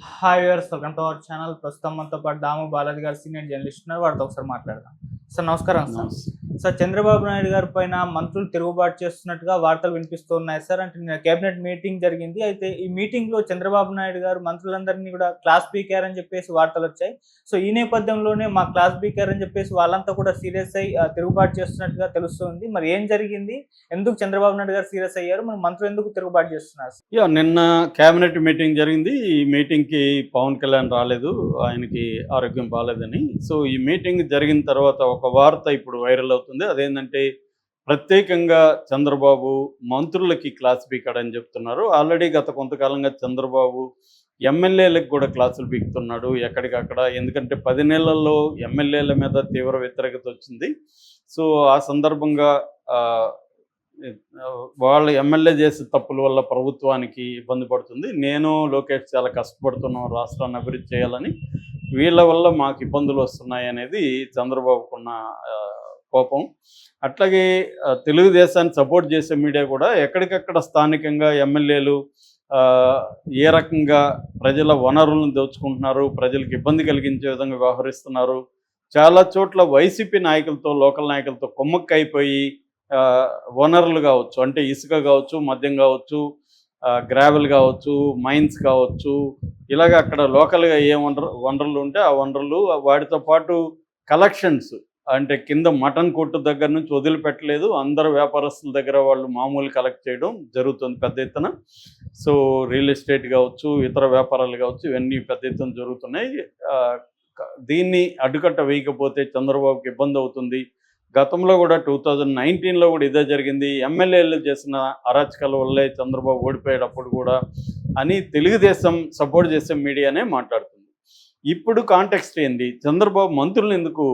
Hi viewers, welcome to our channel. ప్రస్తుతం మనతో పాటు దాము బాలాజీ గారు సీనియర్ జర్నలిస్ట్ ఉన్నారు. వారితో ఒకసారి మాట్లాడదాం. సార్ నమస్కారం. సార్ నమస్తే. సార్ చంద్రబాబు నాయుడు గారి పైన మంత్రులు తిరుగుబాటు చేస్తున్నట్టుగా వార్తలు వినిపిస్తూ ఉన్నాయి సార్. అంటే నిన్న కేబినెట్ మీటింగ్ జరిగింది. అయితే ఈ మీటింగ్ లో చంద్రబాబు నాయుడు గారు మంత్రులందరినీ కూడా క్లాస్ పీకారని చెప్పేసి వార్తలు వచ్చాయి. సో ఈ నేపథ్యంలోనే మా క్లాస్ పీకారని చెప్పేసి వాళ్ళంతా కూడా సీరియస్ అయ్యి తిరుగుబాటు చేస్తున్నట్టుగా తెలుస్తుంది. మరి ఏం జరిగింది? ఎందుకు చంద్రబాబు నాయుడు గారు సీరియస్ అయ్యారు? మరి మంత్రులు ఎందుకు తిరుగుబాటు చేస్తున్నారు? నిన్న కేబినెట్ మీటింగ్ జరిగింది. ఈ మీటింగ్కి పవన్ కళ్యాణ్ రాలేదు, ఆయనకి ఆరోగ్యం బాగాలేదని. సో ఈ మీటింగ్ జరిగిన తర్వాత ఒక వార్త ఇప్పుడు వైరల్ అవుతుంది. అదేంటంటే ప్రత్యేకంగా చంద్రబాబు మంత్రులకి క్లాస్ పీకాడని చెప్తున్నారు. ఆల్రెడీ గత కొంతకాలంగా చంద్రబాబు ఎమ్మెల్యేలకు కూడా క్లాసులు పీకుతున్నాడు ఎక్కడికక్కడ. ఎందుకంటే 10 నెలల్లో ఎమ్మెల్యేల మీద తీవ్ర వ్యతిరేకత వచ్చింది. సో ఆ సందర్భంగా వాళ్ళు ఎమ్మెల్యే చేసే తప్పుల వల్ల ప్రభుత్వానికి ఇబ్బంది పడుతుంది. నేను లోకేష్ చాలా కష్టపడుతున్నాం రాష్ట్రాన్ని అభివృద్ధి చేయాలని, వీళ్ళ వల్ల మాకు ఇబ్బందులు వస్తున్నాయి అనేది చంద్రబాబుకున్న కోపం. అట్లాగే తెలుగుదేశాన్ని సపోర్ట్ చేసే మీడియా కూడా ఎక్కడికక్కడ స్థానికంగా ఎమ్మెల్యేలు ఏ రకంగా ప్రజల వనరులను దోచుకుంటున్నారు, ప్రజలకు ఇబ్బంది కలిగించే విధంగా వ్యవహరిస్తున్నారు, చాలా చోట్ల వైసీపీ నాయకులతో లోకల్ నాయకులతో కొమ్మక్కైపోయి వనరులు కావచ్చు, అంటే ఇసుక కావచ్చు, మద్యం కావచ్చు, గ్రావెల్ కావచ్చు, మైన్స్ కావచ్చు, ఇలాగ అక్కడ లోకల్గా ఏ వనరులు ఉంటే ఆ వనరులు, వాటితో పాటు కలెక్షన్స్, అంటే కింద మటన్ కొట్టు దగ్గర నుంచి వదిలిపెట్టలేదు. అందరు వ్యాపారస్తుల దగ్గర వాళ్ళు మామూలు కలెక్ట్ చేయడం జరుగుతుంది పెద్ద ఎత్తున. సో రియల్ ఎస్టేట్ కావచ్చు, ఇతర వ్యాపారాలు కావచ్చు, ఇవన్నీ పెద్ద ఎత్తున జరుగుతున్నాయి. దీన్ని అడ్డుకట్ట వేయకపోతే చంద్రబాబుకి ఇబ్బంది అవుతుంది. గతంలో కూడా 2019లో కూడా ఇదే జరిగింది. ఎమ్మెల్యేలు చేసిన అరాచకాల వల్లే చంద్రబాబు ఓడిపోయేటప్పుడు కూడా అని తెలుగుదేశం సపోర్ట్ చేసే మీడియానే మాట్లాడుతుంది. ఇప్పుడు కాంటెక్స్ట్ ఏంది? చంద్రబాబు మంత్రులను ఎందుకు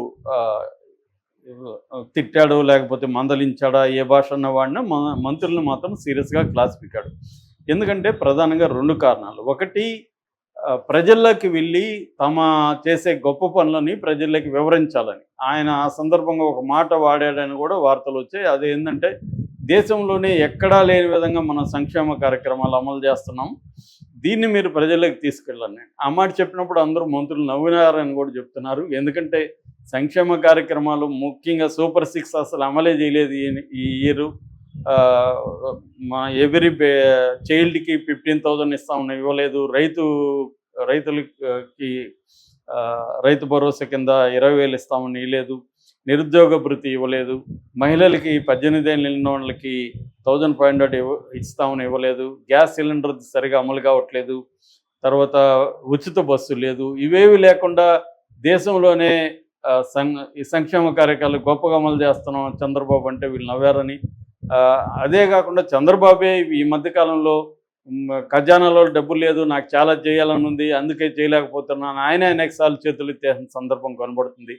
తిట్టాడు, లేకపోతే మందలించాడా, ఏ భాష అన్న వాడినా మంత్రులను మాత్రం సీరియస్గా క్లాస్ పీకాడు. ఎందుకంటే ప్రధానంగా 2 కారణాలు. ఒకటి, ప్రజల్లోకి వెళ్ళి తమ చేసే గొప్ప పనులని ప్రజల్లోకి వివరించాలని ఆయన ఆ సందర్భంగా ఒక మాట వాడాడని కూడా వార్తలు వచ్చాయి. అదేంటంటే దేశంలోనే ఎక్కడా లేని విధంగా మనం సంక్షేమ కార్యక్రమాలు అమలు చేస్తున్నాం, దీన్ని మీరు ప్రజల్లోకి తీసుకెళ్ళాలని. ఆ మాట చెప్పినప్పుడు అందరూ మంత్రులు నవ్వినారని కూడా చెప్తున్నారు. ఎందుకంటే సంక్షేమ కార్యక్రమాలు ముఖ్యంగా సూపర్ 6 అసలు అమలే చేయలేదు ఈ ఇయర్. మా ఎవ్రీ చైల్డ్కి 15,000 ఇస్తామని ఇవ్వలేదు. రైతులకి రైతు భరోసా కింద 20,000 ఇస్తామని ఇవ్వలేదు. నిరుద్యోగ భృతి ఇవ్వలేదు. మహిళలకి 18 ఏళ్ళు నిండిన వాళ్ళకి 1,500 ఇస్తామని ఇవ్వలేదు. గ్యాస్ సిలిండర్ సరిగా అమలు కావట్లేదు. తర్వాత ఉచిత బస్సు లేదు. ఇవేవి లేకుండా దేశంలోనే ఈ సంక్షేమ కార్యక్రమాలు గొప్పగా అమలు చేస్తున్నాం చంద్రబాబు అంటే వీళ్ళు నవ్వారని. అదే కాకుండా చంద్రబాబే ఈ మధ్యకాలంలో ఖజానాలో డబ్బులు లేదు, నాకు చాలా చేయాలని ఉంది, అందుకే చేయలేకపోతున్నాను, ఆయన అనేకసార్లు చేతులు ఎత్తేసిన సందర్భం కనబడుతుంది.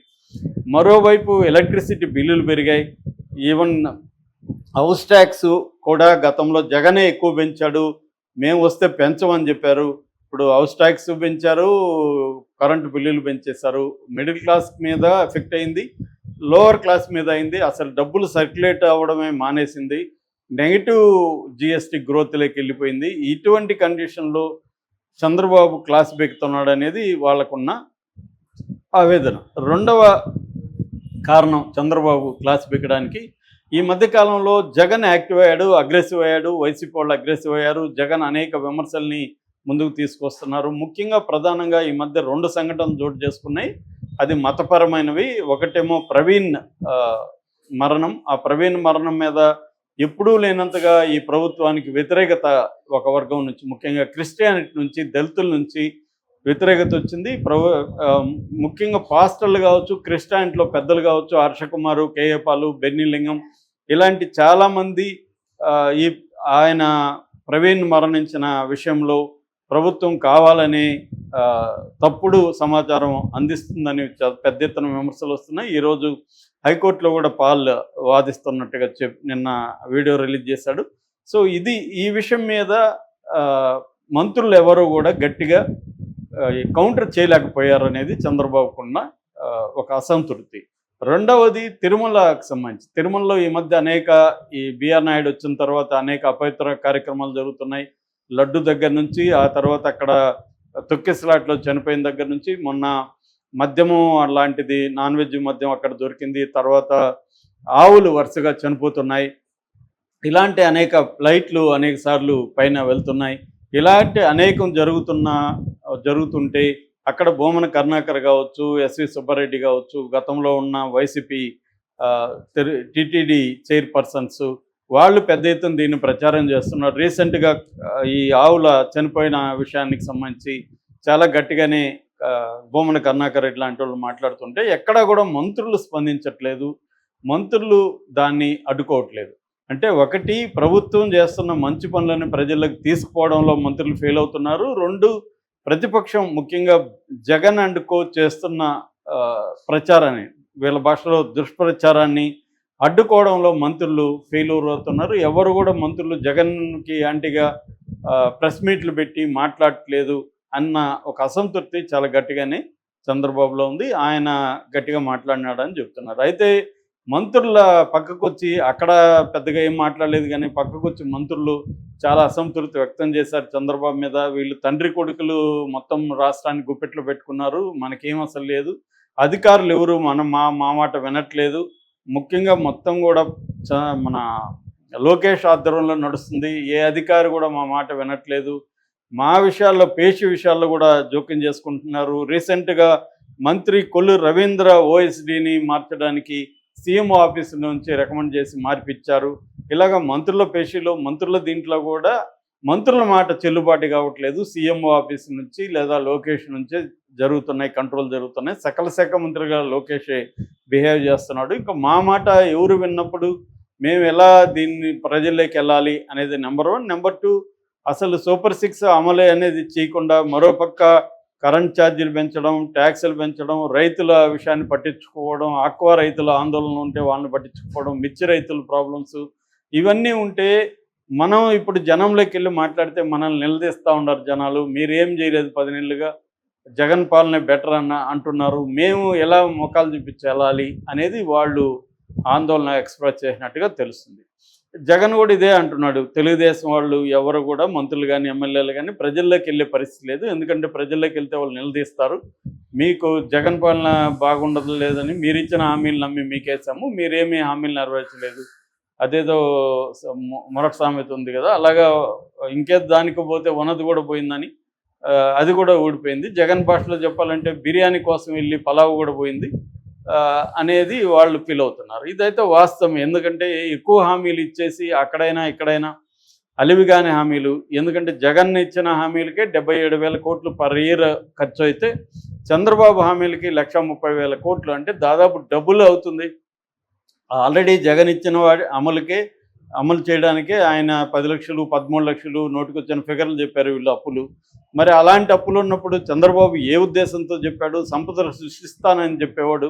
మరోవైపు ఎలక్ట్రిసిటీ బిల్లులు పెరిగాయి. ఈవెన్ హౌస్ ట్యాక్స్ కూడా గతంలో జగనే ఎక్కువ పెంచాడు, మేము వస్తే పెంచమని చెప్పారు. ఇప్పుడు హౌస్ ట్యాక్స్ పెంచారు, కరెంటు బిల్లులు పెంచేశారు. మిడిల్ క్లాస్ మీద ఎఫెక్ట్ అయింది, లోవర్ క్లాస్ మీద అయింది. అసలు డబ్బులు సర్క్యులేట్ అవ్వడమే మానేసింది. నెగిటివ్ జిఎస్టీ గ్రోత్లోకి వెళ్ళిపోయింది. ఇటువంటి కండిషన్లో చంద్రబాబు క్లాస్ బెక్కుతున్నాడు అనేది వాళ్ళకున్న ఆవేదన. రెండవ కారణం చంద్రబాబు క్లాస్ బెక్కడానికి, ఈ మధ్యకాలంలో జగన్ యాక్టివ్ అయ్యాడు, అగ్రెసివ్ అయ్యాడు, వైసీపీ వాళ్ళు అగ్రెసివ్ అయ్యారు. జగన్ అనేక విమర్శల్ని ముందుకు తీసుకొస్తున్నారు. ముఖ్యంగా ప్రధానంగా ఈ మధ్య 2 సంఘటనలు చోటు చేసుకున్నాయి. అది మతపరమైనవి. ఒకటేమో ప్రవీణ్ మరణం. ఆ ప్రవీణ్ మరణం మీద ఎప్పుడూ లేనంతగా ఈ ప్రభుత్వానికి వ్యతిరేకత ఒక వర్గం నుంచి, ముఖ్యంగా క్రిస్టియానిటీ నుంచి, దళితుల నుంచి వ్యతిరేకత వచ్చింది. ముఖ్యంగా పాస్టర్లు కావచ్చు, క్రిస్టియానిటీలో పెద్దలు కావచ్చు, హర్షకుమారు, కేఏ పాలు, బెన్నీలింగం, ఇలాంటి చాలామంది ఈ ఆయన ప్రవీణ్ మరణించిన విషయంలో ప్రభుత్వం కావాలని తప్పుడు సమాచారం అందిస్తుందని పెద్ద ఎత్తున విమర్శలు వస్తున్నాయి. ఈరోజు హైకోర్టులో కూడా పాల్ వాదిస్తున్నట్టుగా నిన్న వీడియో రిలీజ్ చేశాడు. సో ఈ విషయం మీద మంత్రులు ఎవరు కూడా గట్టిగా కౌంటర్ చేయలేకపోయారు అనేది చంద్రబాబుకున్న ఒక అసంతృప్తి. రెండవది తిరుమలకు సంబంధించి, తిరుమలలో ఈ మధ్య అనేక ఈ బిఆర్ నాయుడు వచ్చిన తర్వాత అనేక అపవిత్ర కార్యక్రమాలు జరుగుతున్నాయి. లడ్డు దగ్గర నుంచి ఆ తర్వాత అక్కడ తొక్కిసలాట్లో చనిపోయిన దగ్గర నుంచి మొన్న మద్యము అలాంటిది నాన్ వెజ్ మద్యం అక్కడ దొరికింది, తర్వాత ఆవులు వరుసగా చనిపోతున్నాయి, ఇలాంటి అనేక ఫ్లైట్లు అనేక సార్లు పైన వెళ్తున్నాయి, ఇలాంటి అనేకం జరుగుతుంటే అక్కడ భూమన కరుణాకర్ కావచ్చు, ఎస్వి సుబ్బారెడ్డి కావచ్చు, గతంలో ఉన్న వైసీపీ టిటిడి చైర్పర్సన్స్ వాళ్ళు పెద్ద ఎత్తున దీన్ని ప్రచారం చేస్తున్నారు. రీసెంట్గా ఈ ఆవుల చనిపోయిన విషయానికి సంబంధించి చాలా గట్టిగానే భూమన కరుణాకర్ రెడ్డి లాంటి వాళ్ళు మాట్లాడుతుంటే ఎక్కడా కూడా మంత్రులు స్పందించట్లేదు, మంత్రులు దాన్ని అడ్డుకోవట్లేదు. అంటే ఒకటి, ప్రభుత్వం చేస్తున్న మంచి పనులను ప్రజలకు తీసుకుపోవడంలో మంత్రులు ఫెయిల్ అవుతున్నారు. రెండు, ప్రతిపక్షం ముఖ్యంగా జగన్ అండ్ కో చేస్తున్న ప్రచారాన్ని, వీళ్ళ భాషలో దుష్ప్రచారాన్ని అడ్డుకోవడంలో మంత్రులు ఫెయిల్యూర్ అవుతున్నారు. ఎవరు కూడా మంత్రులు జగన్కి యాంటీగా ప్రెస్ మీట్లు పెట్టి మాట్లాడట్లేదు అన్న ఒక అసంతృప్తి చాలా గట్టిగానే చంద్రబాబులో ఉంది. ఆయన గట్టిగా మాట్లాడినాడని చెప్తున్నారు. అయితే మంత్రుల పక్కకు వచ్చి అక్కడ పెద్దగా ఏం మాట్లాడలేదు, కానీ పక్కకు వచ్చి మంత్రులు చాలా అసంతృప్తి వ్యక్తం చేశారు చంద్రబాబు మీద. వీళ్ళు తండ్రి కొడుకులు మొత్తం రాష్ట్రాన్ని గుప్పెట్లో పెట్టుకున్నారు, మనకేం అసలు లేదు, అధికారులు ఎవరు మా మాట వినట్లేదు, ముఖ్యంగా మొత్తం కూడా మన లోకేష్ ఆధ్వర్యంలో నడుస్తుంది, ఏ అధికారి కూడా మా మాట వినట్లేదు, మా విషయాల్లో పేషి విషయాల్లో కూడా జోక్యం చేసుకుంటున్నారు. రీసెంట్గా మంత్రి కొల్లు రవీంద్ర ఓఎస్డీని మార్చడానికి సీఎం ఆఫీస్ నుంచి రికమెండ్ చేసి మార్పిచ్చారు. ఇలాగ మంత్రుల పేషీలో, మంత్రుల దీంట్లో కూడా మంత్రుల మాట చెల్లుబాటు కావట్లేదు. సీఎంఓ ఆఫీస్ నుంచి లేదా లోకేష్ నుంచే కంట్రోల్ జరుగుతున్నాయి. సకల శాఖ మంత్రిగా లోకేషే బిహేవ్ చేస్తున్నాడు. ఇంకా మా మాట ఎవరు విన్నప్పుడు మేము ఎలా దీన్ని ప్రజల్లోకి వెళ్ళాలి అనేది నెంబర్ 1. నెంబర్ 2, అసలు సూపర్ 6 అమలే అనేది చేయకుండా మరోపక్క కరెంట్ ఛార్జీలు పెంచడం, ట్యాక్సులు పెంచడం, రైతుల విషయాన్ని పట్టించుకోవడం, ఆక్వా రైతుల ఆందోళన ఉంటే వాళ్ళని పట్టించుకోవడం, మిర్చి రైతుల ప్రాబ్లమ్స్ ఇవన్నీ ఉంటే మనం ఇప్పుడు జనంలోకి వెళ్ళి మాట్లాడితే మనల్ని నిలదీస్తూ ఉన్నారు జనాలు. మీరేం చేయలేదు 10 నెలలుగా, జగన్ పాలనే బెటర్ అంటున్నారు, మేము ఎలా మొఖాలు చూపించి వెళ్ళాలి అనేది వాళ్ళు ఆందోళన ఎక్స్ప్రెస్ చేసినట్టుగా తెలుస్తుంది. జగన్ కూడా ఇదే అంటున్నాడు, తెలుగుదేశం వాళ్ళు ఎవరు కూడా మంత్రులు కానీ ఎమ్మెల్యేలు కానీ ప్రజల్లోకి వెళ్ళే పరిస్థితి లేదు, ఎందుకంటే ప్రజల్లోకి వెళ్తే వాళ్ళు నిలదీస్తారు, మీకు జగన్ పాలన బాగుండదు లేదని మీరు ఇచ్చిన హామీలు నమ్మి మీకేసాము, మీరేమీ హామీలు నెరవేర్చలేదు, అదేదో మొరటి సామెత ఉంది కదా, అలాగా ఇంకేదో దానికి పోతే ఉన్నది కూడా పోయిందని, అది కూడా ఊడిపోయింది. జగన్ భాషలో చెప్పాలంటే బిర్యానీ కోసం వెళ్ళి పలావ్ కూడా పోయింది అనేది వాళ్ళు ఫీల్ అవుతున్నారు. ఇదైతే వాస్తవం. ఎందుకంటే ఎక్కువ హామీలు ఇచ్చేసి అక్కడైనా ఇక్కడైనా అలివిగానే హామీలు, ఎందుకంటే జగన్ ఇచ్చిన హామీలకే 77,000 కోట్లు పర్ ఇయర్ ఖర్చు అయితే చంద్రబాబు హామీలకి 1,30,000 కోట్లు, అంటే దాదాపు డబుల్ అవుతుంది. ఆల్రెడీ జగన్ ఇచ్చిన అమలు చేయడానికే ఆయన 10 లక్షలు 13 లక్షలు నోటికొచ్చిన ఫిగర్లు చెప్పారు వీళ్ళు అప్పులు. మరి అలాంటి అప్పులు ఉన్నప్పుడు చంద్రబాబు ఏ ఉద్దేశంతో చెప్పాడు? సంపద సృష్టిస్తానని చెప్పేవాడు,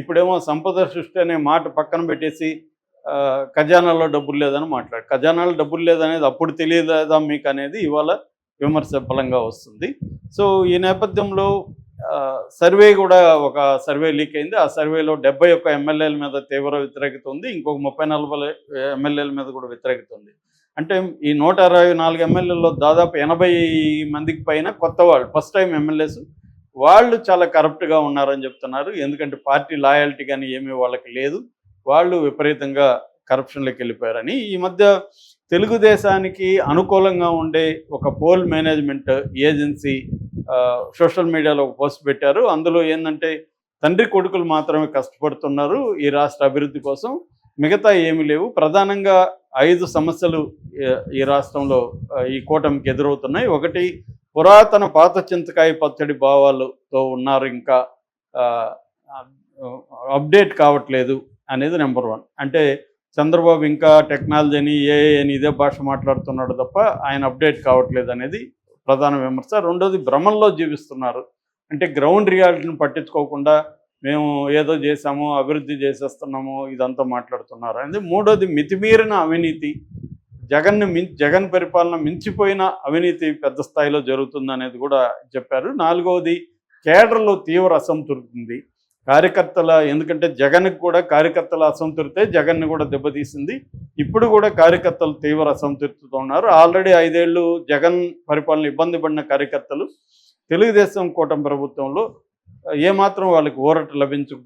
ఇప్పుడేమో సంపద సృష్టి అనే మాట పక్కన పెట్టేసి ఖజానాలో డబ్బులు లేదని ఖజానాలో డబ్బులు లేదనేది అప్పుడు తెలియదా మీకు అనేది ఇవాళ విమర్శ బలంగా వస్తుంది. సో ఈ నేపథ్యంలో సర్వే కూడా ఒక సర్వే లీక్ అయింది. ఆ సర్వేలో 71 ఎమ్మెల్యేల మీద తీవ్ర వ్యతిరేకత ఉంది, ఇంకొక 30-40 ఎమ్మెల్యేల మీద కూడా వ్యతిరేకత ఉంది. అంటే ఈ 124 ఎమ్మెల్యేల్లో దాదాపు 80 మందికి పైన కొత్త వాళ్ళు, ఫస్ట్ టైం ఎమ్మెల్యేస్, వాళ్ళు చాలా కరప్ట్గా ఉన్నారని చెప్తున్నారు. ఎందుకంటే పార్టీ లాయల్టీ కానీ ఏమీ వాళ్ళకి లేదు, వాళ్ళు విపరీతంగా కరప్షన్లోకి వెళ్ళిపోయారని. ఈ మధ్య తెలుగుదేశానికి అనుకూలంగా ఉండే ఒక పోల్ మేనేజ్మెంట్ ఏజెన్సీ సోషల్ మీడియాలో ఒక పోస్ట్ పెట్టారు. అందులో ఏంటంటే తండ్రి కొడుకులు మాత్రమే కష్టపడుతున్నారు ఈ రాష్ట్ర అభివృద్ధి కోసం, మిగతా ఏమీ లేవు. ప్రధానంగా 5 సమస్యలు ఈ రాష్ట్రంలో ఈ కూటమికి ఎదురవుతున్నాయి. ఒకటి, పురాతన పాత చింతకాయ పచ్చడి భావాలతో ఉన్నారు, ఇంకా అప్డేట్ కావట్లేదు అనేది నెంబర్ 1. అంటే చంద్రబాబు ఇంకా టెక్నాలజీని ఏఐ అని ఇదే భాష మాట్లాడుతున్నాడు తప్ప ఆయన అప్డేట్ కావట్లేదు అనేది ప్రధాన విమర్శ. రెండోది, భ్రమంలో జీవిస్తున్నారు, అంటే గ్రౌండ్ రియాలిటీని పట్టించుకోకుండా మేము ఏదో చేసాము, అభివృద్ధి చేసేస్తున్నాము, ఇదంతా మాట్లాడుతున్నారు అనేది. మూడోది, మితిమీరిన అవినీతి, జగన్ పరిపాలన మించిపోయిన అవినీతి పెద్ద స్థాయిలో జరుగుతుంది అనేది కూడా చెప్పారు. నాలుగవది, కేడర్లో తీవ్ర అసంతృప్తి ఉంది. కార్యకర్తల, ఎందుకంటే జగన్కి కూడా కార్యకర్తల అసంతృప్తే జగన్ని కూడా దెబ్బతీసింది. ఇప్పుడు కూడా కార్యకర్తలు తీవ్ర అసంతృప్తితో ఉన్నారు. ఆల్రెడీ 5 ఏళ్ళు జగన్ పరిపాలన ఇబ్బంది పడిన కార్యకర్తలు తెలుగుదేశం కూటమి ప్రభుత్వంలో ఏమాత్రం వాళ్ళకి ఊరట లభించకపోవడం